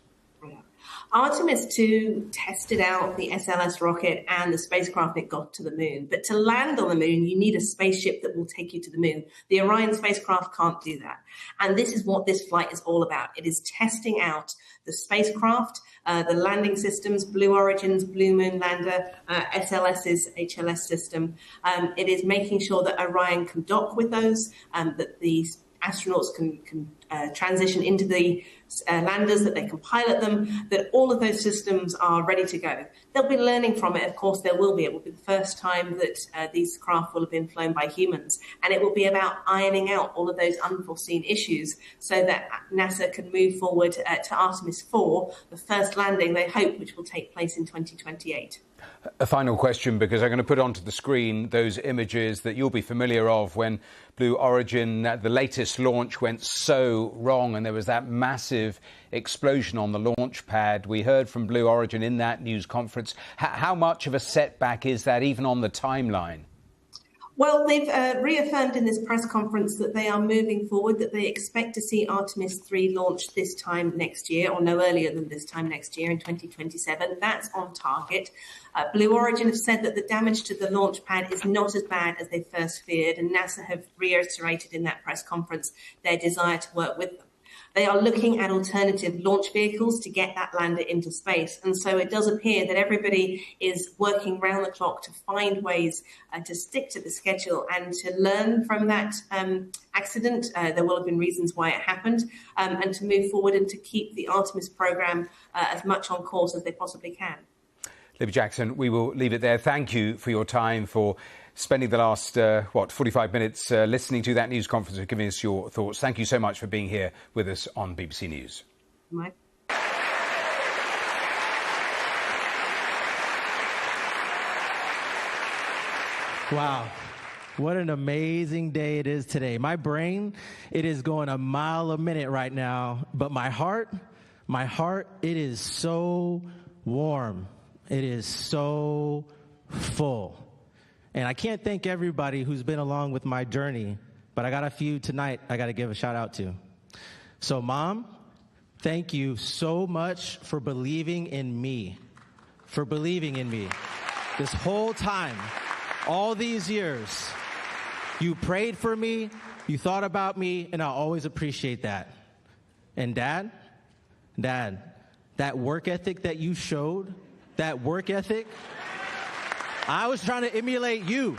Artemis II tested out the SLS rocket and the spacecraft that got to the moon. But to land on the moon, you need a spaceship that will take you to the moon. The Orion spacecraft can't do that. And this is what this flight is all about. It is testing out the spacecraft, the landing systems, Blue Origin's Blue Moon Lander, SLS's HLS system. It is making sure that Orion can dock with those, that the astronauts can transition into the landers, that they can pilot them, that all of those systems are ready to go. They'll be learning from it. Of course, there will be. It will be the first time that these craft will have been flown by humans. And it will be about ironing out all of those unforeseen issues so that NASA can move forward to Artemis IV, the first landing, they hope, which will take place in 2028. A final question, because I'm going to put onto the screen those images that you'll be familiar of when Blue Origin, the latest launch, went so wrong and there was that massive explosion on the launch pad. We heard from Blue Origin in that news conference. How much of a setback is that, even on the timeline? Well, they've reaffirmed in this press conference that they are moving forward, that they expect to see Artemis III launched this time next year, or no earlier than this time next year in 2027. That's on target. Blue Origin have said that the damage to the launch pad is not as bad as they first feared, and NASA have reiterated in that press conference their desire to work with them. They are looking at alternative launch vehicles to get that lander into space. And so it does appear that everybody is working round the clock to find ways to stick to the schedule and to learn from that accident. There will have been reasons why it happened, and to move forward and to keep the Artemis program as much on course as they possibly can. Libby Jackson, we will leave it there. Thank you for your time, for spending the last, 45 minutes listening to that news conference and giving us your thoughts. Thank you so much for being here with us on BBC News. Wow. What an amazing day it is today. My brain, it is going a mile a minute right now, but my heart, it is so warm. It is so full. And I can't thank everybody who's been along with my journey, but I got a few tonight I got to give a shout out to. So, Mom, thank you so much for believing in me. This whole time, all these years, you prayed for me, you thought about me, and I always appreciate that. And Dad, that work ethic that you showed, I was trying to emulate you.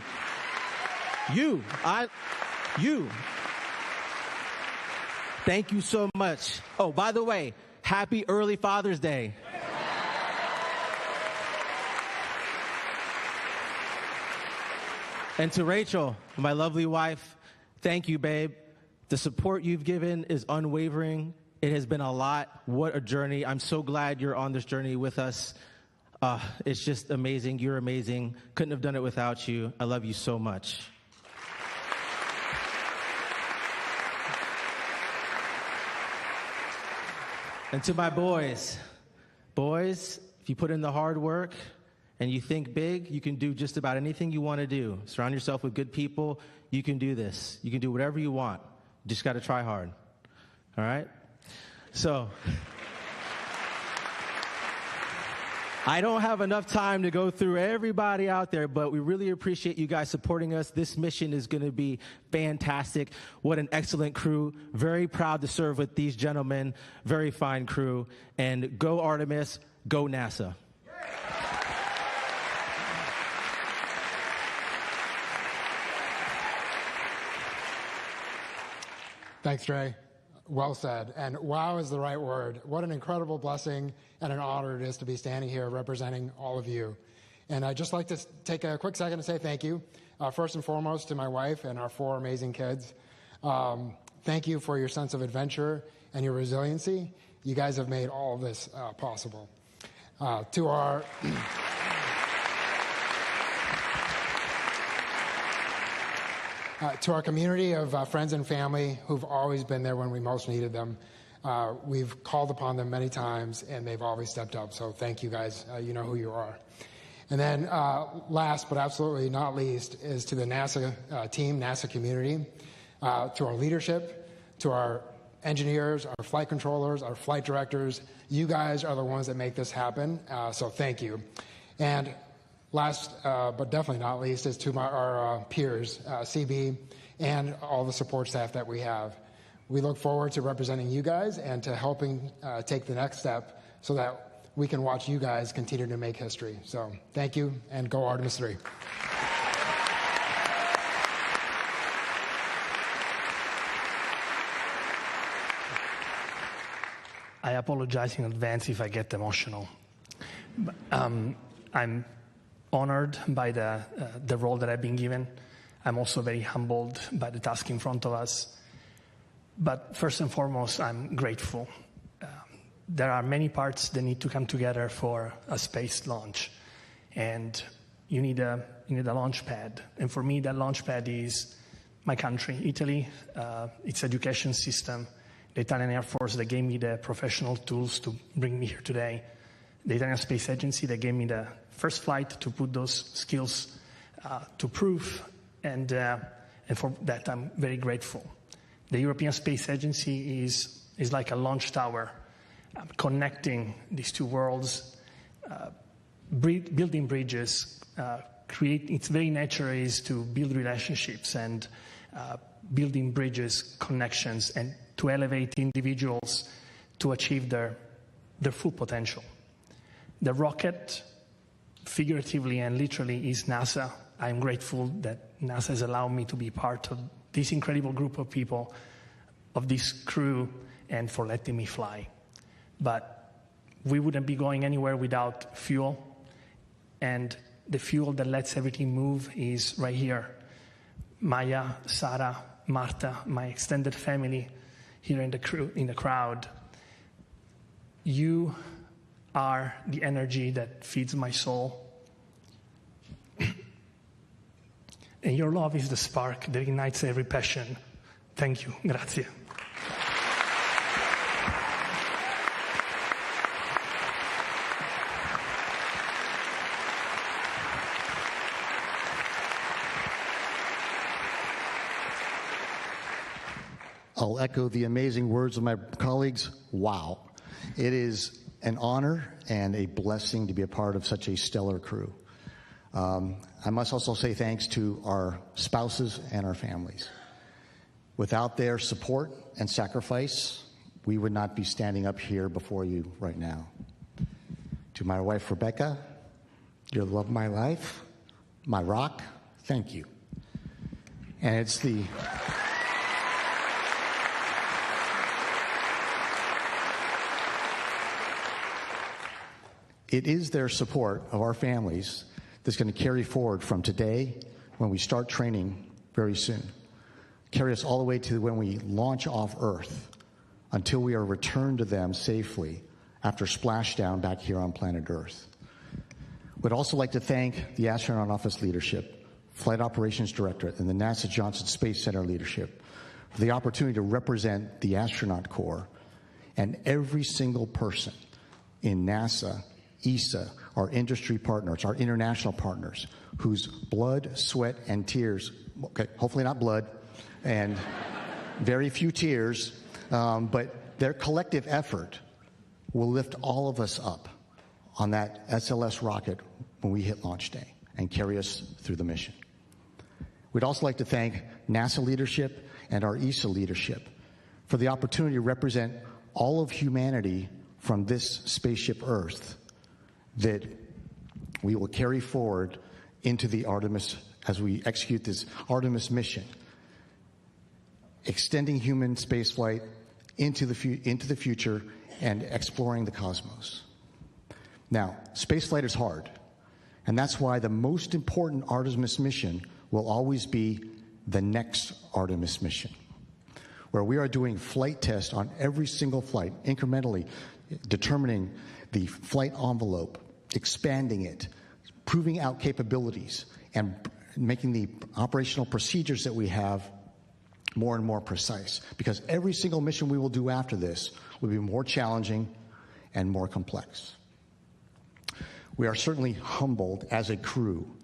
Thank you so much. Oh, by the way, happy early Father's Day. And to Rachel, my lovely wife, thank you, babe. The support you've given is unwavering. It has been a lot. What a journey. I'm so glad you're on this journey with us. It's just amazing. You're amazing. Couldn't have done it without you. I love you so much. And to my boys, if you put in the hard work and you think big, you can do just about anything you want to do. Surround yourself with good people. You can do this. You can do whatever you want. You just got to try hard. All right? So I don't have enough time to go through everybody out there, but we really appreciate you guys supporting us. This mission is going to be fantastic. What an excellent crew. Very proud to serve with these gentlemen. Very fine crew. And go Artemis, go NASA. Thanks, Trey. Well said. And wow is the right word. What an incredible blessing and an honor it is to be standing here representing all of you. And I'd just like to take a quick second to say thank you, first and foremost, to my wife and our 4 amazing kids. Thank you for your sense of adventure and your resiliency. You guys have made all of this possible. To our... to our community of friends and family who've always been there when we most needed them, we've called upon them many times, and they've always stepped up. So thank you guys. You know who you are. And then last but absolutely not least is to the NASA team, NASA community, to our leadership, to our engineers, our flight controllers, our flight directors. You guys are the ones that make this happen. So thank you. And last, but definitely not least, is to our peers, CB, and all the support staff that we have. We look forward to representing you guys and to helping take the next step so that we can watch you guys continue to make history. So thank you, and go Artemis III. I apologize in advance if I get emotional. I'm honored by the role that I've been given. I'm also very humbled by the task in front of us. But first and foremost, I'm grateful. There are many parts that need to come together for a space launch. And you need a launch pad. And for me, that launch pad is my country, Italy, its education system, the Italian Air Force that gave me the professional tools to bring me here today, the Italian Space Agency that gave me the first flight to put those skills to proof, and for that I'm very grateful. The European Space Agency is like a launch tower, connecting these two worlds, building bridges. Its very nature is to build relationships and building bridges, connections, and to elevate individuals to achieve their full potential. The rocket, figuratively and literally, is NASA. I'm grateful that NASA has allowed me to be part of this incredible group of people, of this crew, and for letting me fly. But we wouldn't be going anywhere without fuel, and the fuel that lets everything move is right here. Maya, Sarah, Marta, my extended family here in the crowd. You are the energy that feeds my soul. And your love is the spark that ignites every passion. Thank you. Grazie. I'll echo the amazing words of my colleagues. Wow. It is an honor and a blessing to be a part of such a stellar crew. I must also say thanks to our spouses and our families. Without their support and sacrifice, we would not be standing up here before you right now. To my wife, Rebecca, your love of my life, my rock, thank you. And it is their support of our families that's going to carry forward from today when we start training very soon. Carry us all the way to when we launch off Earth until we are returned to them safely after splashdown back here on planet Earth. Would also like to thank the Astronaut Office leadership, Flight Operations Directorate, and the NASA Johnson Space Center leadership for the opportunity to represent the astronaut corps and every single person in NASA ESA, our industry partners, our international partners, whose blood, sweat, and tears, okay, hopefully not blood, and very few tears, but their collective effort will lift all of us up on that SLS rocket when we hit launch day and carry us through the mission. We'd also like to thank NASA leadership and our ESA leadership for the opportunity to represent all of humanity from this spaceship Earth that we will carry forward into the Artemis, as we execute this Artemis mission, extending human spaceflight into the future and exploring the cosmos. Now, spaceflight is hard, and that's why the most important Artemis mission will always be the next Artemis mission, where we are doing flight tests on every single flight, incrementally determining the flight envelope, expanding it, proving out capabilities, and making the operational procedures that we have more and more precise. Because every single mission we will do after this will be more challenging and more complex. We are certainly humbled as a crew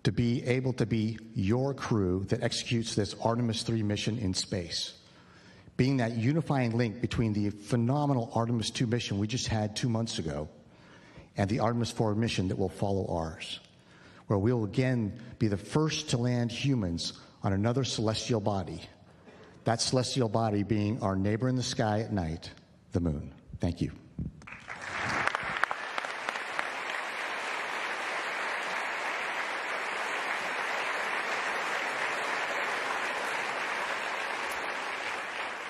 to be able to be your crew that executes this Artemis III mission in space, being that unifying link between the phenomenal Artemis II mission we just had 2 months ago and the Artemis IV mission that will follow ours, where we'll again be the first to land humans on another celestial body, that celestial body being our neighbor in the sky at night, the moon. Thank you.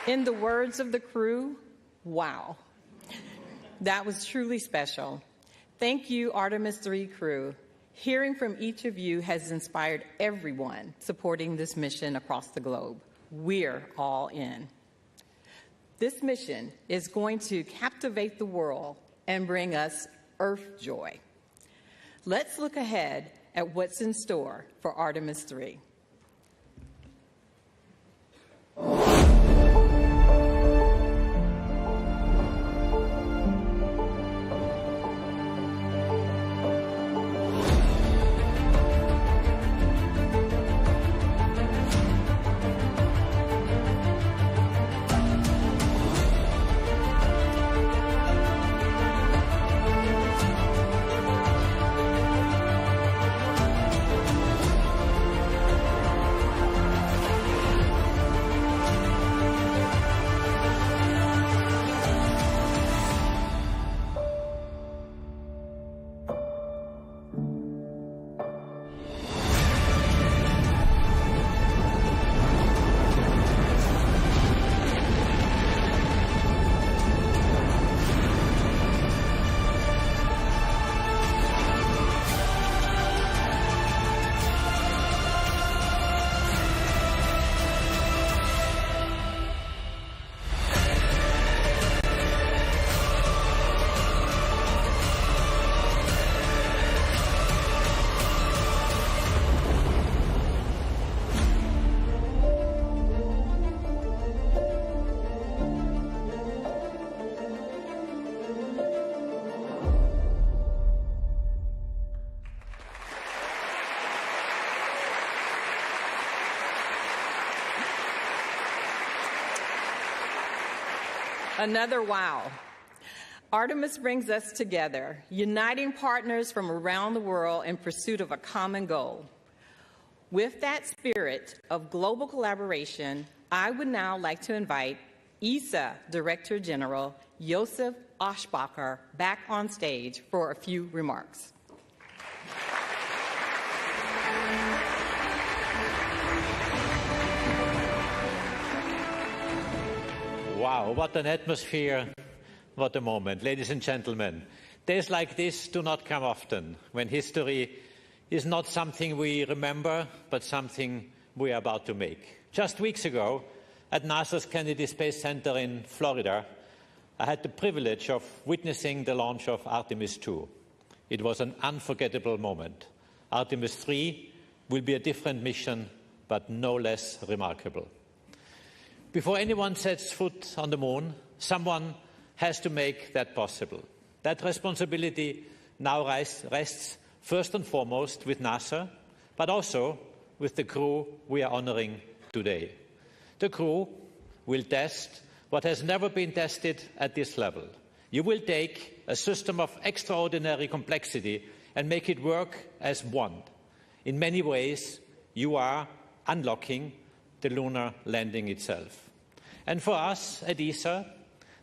In the words of the crew, wow. That was truly special. Thank you, Artemis III crew. Hearing from each of you has inspired everyone supporting this mission across the globe. We're all in. This mission is going to captivate the world and bring us Earth joy. Let's look ahead at what's in store for Artemis III. Another wow. Artemis brings us together, uniting partners from around the world in pursuit of a common goal. With that spirit of global collaboration, I would now like to invite ESA Director General Josef Aschbacher back on stage for a few remarks. Wow, what an atmosphere, what a moment. Ladies and gentlemen, days like this do not come often, when history is not something we remember, but something we are about to make. Just weeks ago, at NASA's Kennedy Space Center in Florida, I had the privilege of witnessing the launch of Artemis II. It was an unforgettable moment. Artemis III will be a different mission, but no less remarkable. Before anyone sets foot on the moon, someone has to make that possible. That responsibility now rests first and foremost with NASA, but also with the crew we are honoring today. The crew will test what has never been tested at this level. You will take a system of extraordinary complexity and make it work as one. In many ways, you are unlocking the lunar landing itself. And for us at ESA,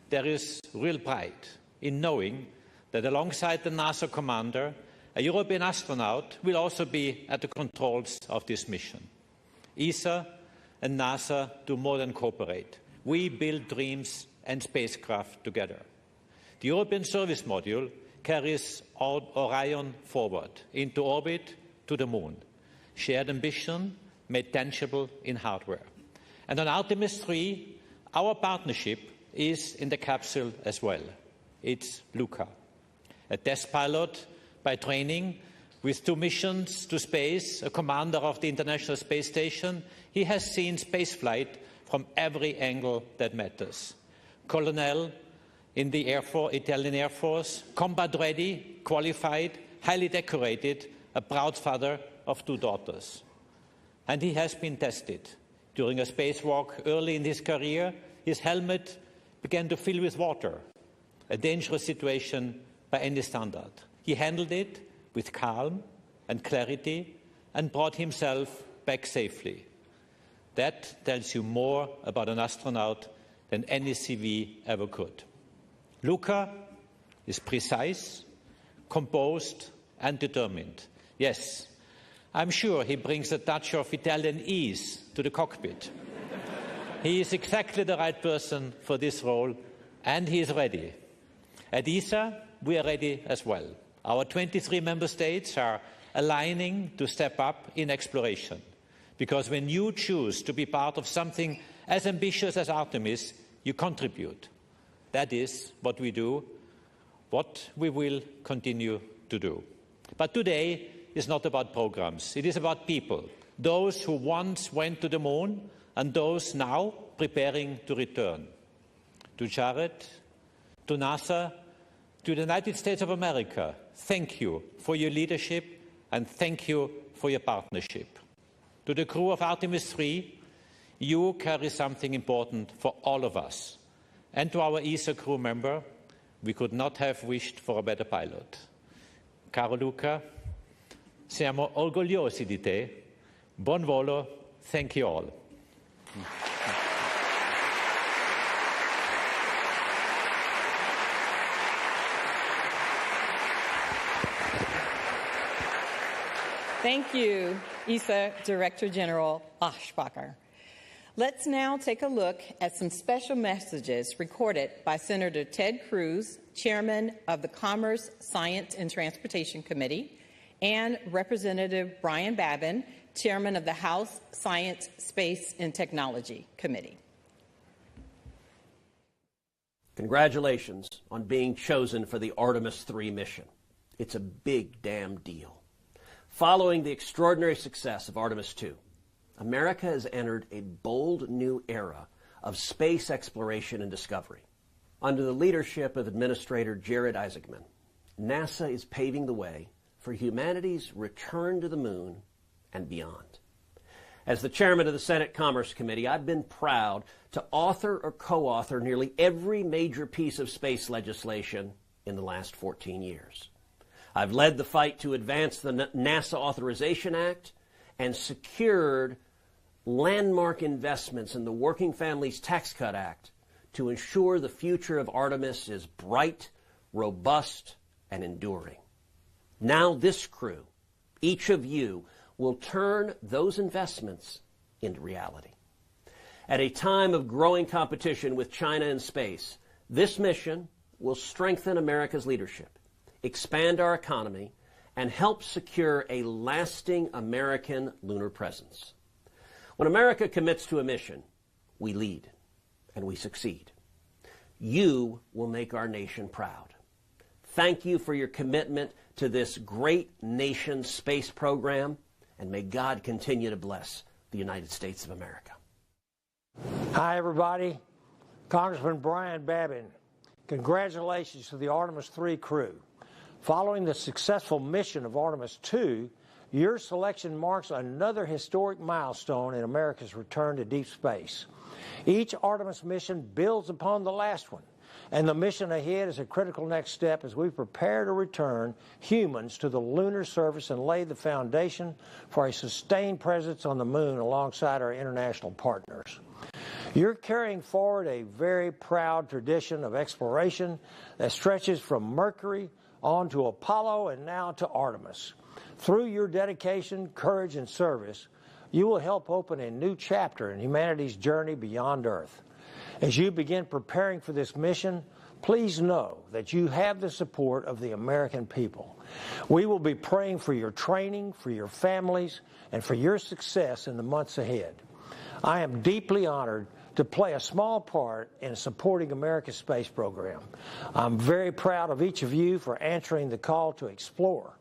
there is real pride in knowing that alongside the NASA commander, a European astronaut will also be at the controls of this mission. ESA and NASA do more than cooperate. We build dreams and spacecraft together. The European Service Module carries Orion forward into orbit to the moon. Shared ambition made tangible in hardware. And on Artemis III, our partnership is in the capsule as well. It's Luca, a test pilot by training with 2 missions to space, a commander of the International Space Station. He has seen spaceflight from every angle that matters. Colonel in the Italian Air Force, combat ready, qualified, highly decorated, a proud father of 2 daughters. And he has been tested. During a spacewalk early in his career, his helmet began to fill with water, a dangerous situation by any standard. He handled it with calm and clarity and brought himself back safely. That tells you more about an astronaut than any CV ever could. Luca is precise, composed, and determined. Yes, I'm sure he brings a touch of Italian ease to the cockpit. He is exactly the right person for this role, and he is ready. At ESA, we are ready as well. Our 23 member states are aligning to step up in exploration, because when you choose to be part of something as ambitious as Artemis, you contribute. That is what we do, what we will continue to do. But today is not about programs. It is about people, those who once went to the moon and those now preparing to return. To Jared, to NASA, to the United States of America, thank you for your leadership and thank you for your partnership. To the crew of Artemis III, you carry something important for all of us. And to our ESA crew member, we could not have wished for a better pilot. Caro Luca, siamo orgogliosi di te. Buon volo. Thank you all. Thank you, ESA Director General Aschbacher. Let's now take a look at some special messages recorded by Senator Ted Cruz, Chairman of the Commerce, Science, and Transportation Committee, and Representative Brian Babin, Chairman of the House Science, Space, and Technology Committee. Congratulations on being chosen for the Artemis III mission. It's a big damn deal. Following the extraordinary success of Artemis II, America has entered a bold new era of space exploration and discovery. Under the leadership of Administrator Jared Isaacman, NASA is paving the way for humanity's return to the moon and beyond. As the chairman of the Senate Commerce Committee, I've been proud to author or co-author nearly every major piece of space legislation in the last 14 years. I've led the fight to advance the NASA Authorization Act and secured landmark investments in the Working Families Tax Cut Act to ensure the future of Artemis is bright, robust, and enduring. Now this crew, each of you, will turn those investments into reality. At a time of growing competition with China in space, this mission will strengthen America's leadership, expand our economy, and help secure a lasting American lunar presence. When America commits to a mission, we lead and we succeed. You will make our nation proud. Thank you for your commitment to this great nation space program, and may God continue to bless the United States of America. Hi, everybody. Congressman Brian Babin. Congratulations to the Artemis III crew. Following the successful mission of Artemis II, your selection marks another historic milestone in America's return to deep space. Each Artemis mission builds upon the last one, and the mission ahead is a critical next step as we prepare to return humans to the lunar surface and lay the foundation for a sustained presence on the moon alongside our international partners. You're carrying forward a very proud tradition of exploration that stretches from Mercury on to Apollo and now to Artemis. Through your dedication, courage, and service, you will help open a new chapter in humanity's journey beyond Earth. As you begin preparing for this mission, please know that you have the support of the American people. We will be praying for your training, for your families, and for your success in the months ahead. I am deeply honored to play a small part in supporting America's space program. I'm very proud of each of you for answering the call to explore.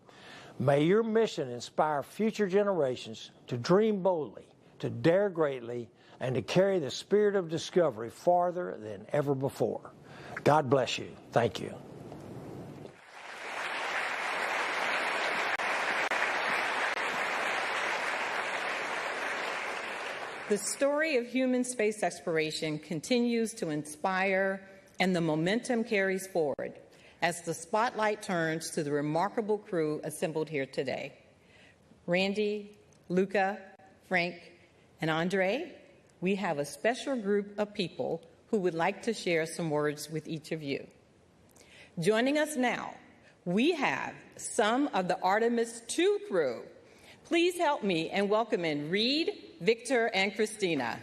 May your mission inspire future generations to dream boldly, to dare greatly, and to carry the spirit of discovery farther than ever before. God bless you. Thank you. The story of human space exploration continues to inspire, and the momentum carries forward as the spotlight turns to the remarkable crew assembled here today. Randy, Luca, Frank, and Andre, we have a special group of people who would like to share some words with each of you. Joining us now, we have some of the Artemis II crew. Please help me in welcoming Reed, Victor, and Christina.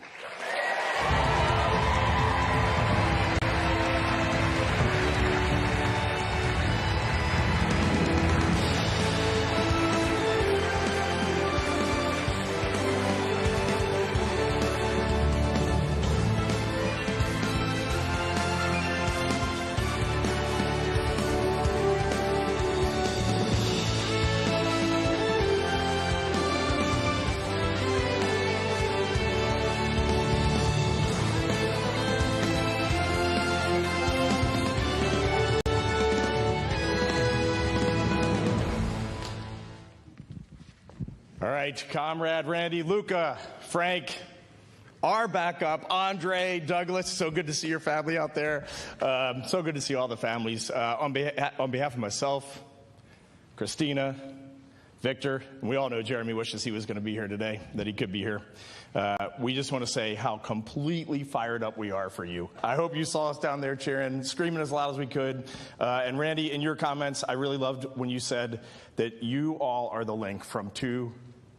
All right, Comrade Randy, Luca, Frank, our backup, Andre, Douglas. So good to see your family out there. So good to see all the families. On behalf of myself, Christina, Victor, and we all know Jeremy wishes he was going to be here today, that he could be here. We just want to say how completely fired up we are for you. I hope you saw us down there cheering, screaming as loud as we could. And Randy, in your comments, I really loved when you said that you all are the link from to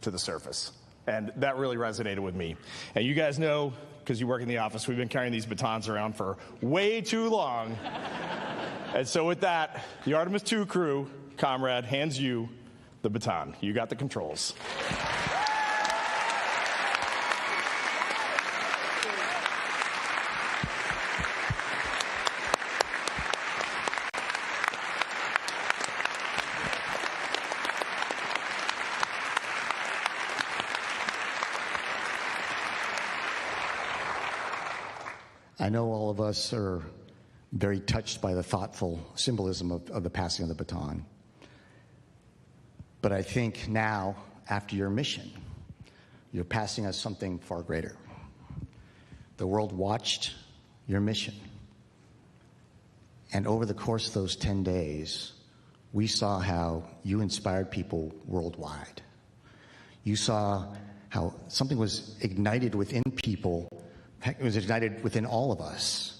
the surface. And that really resonated with me. And you guys know, because you work in the office, we've been carrying these batons around for way too long. And so with that, the Artemis II crew, Comrade, hands you the baton. You got the controls. I know all of us are very touched by the thoughtful symbolism of the passing of the baton. But I think now, after your mission, you're passing us something far greater. The world watched your mission. And over the course of those 10 days, we saw how you inspired people worldwide. You saw how something was ignited within people. It was ignited within all of us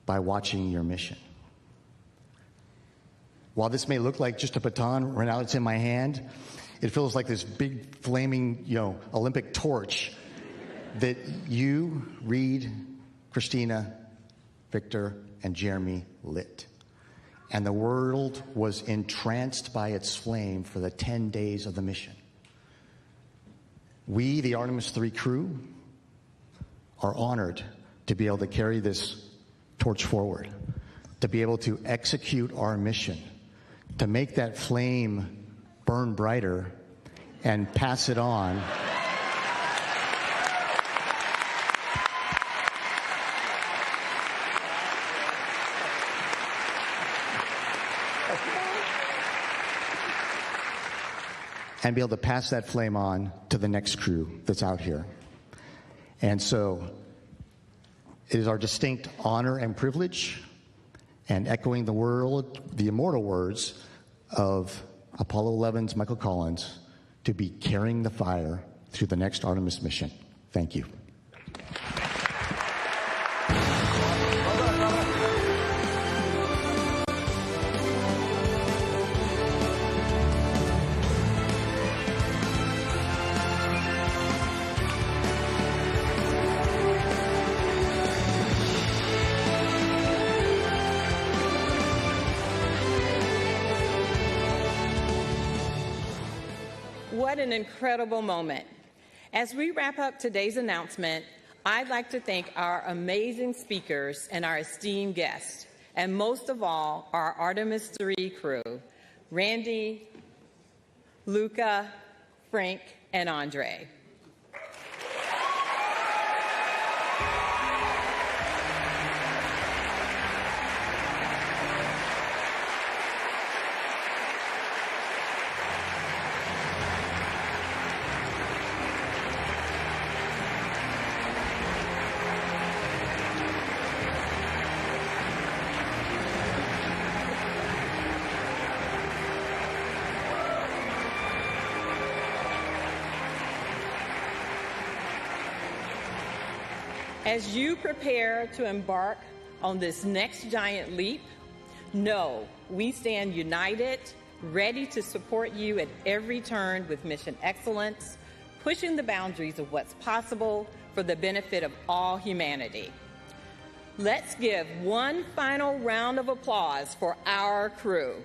by watching your mission. While this may look like just a baton, right now it's in my hand, it feels like this big flaming, Olympic torch that you, Reed, Christina, Victor, and Jeremy lit. And the world was entranced by its flame for the 10 days of the mission. We, the Artemis III crew, are honored to be able to carry this torch forward, to be able to execute our mission, to make that flame burn brighter and pass it on. and be able to pass that flame on to the next crew that's out here. And so it is our distinct honor and privilege, and echoing the immortal words of Apollo 11's Michael Collins, to be carrying the fire through the next Artemis mission. Thank you. What an incredible moment. As we wrap up today's announcement, I'd like to thank our amazing speakers and our esteemed guests, and most of all, our Artemis III crew, Randy, Luca, Frank, and Andre. As you prepare to embark on this next giant leap, know we stand united, ready to support you at every turn with mission excellence, pushing the boundaries of what's possible for the benefit of all humanity. Let's give one final round of applause for our crew.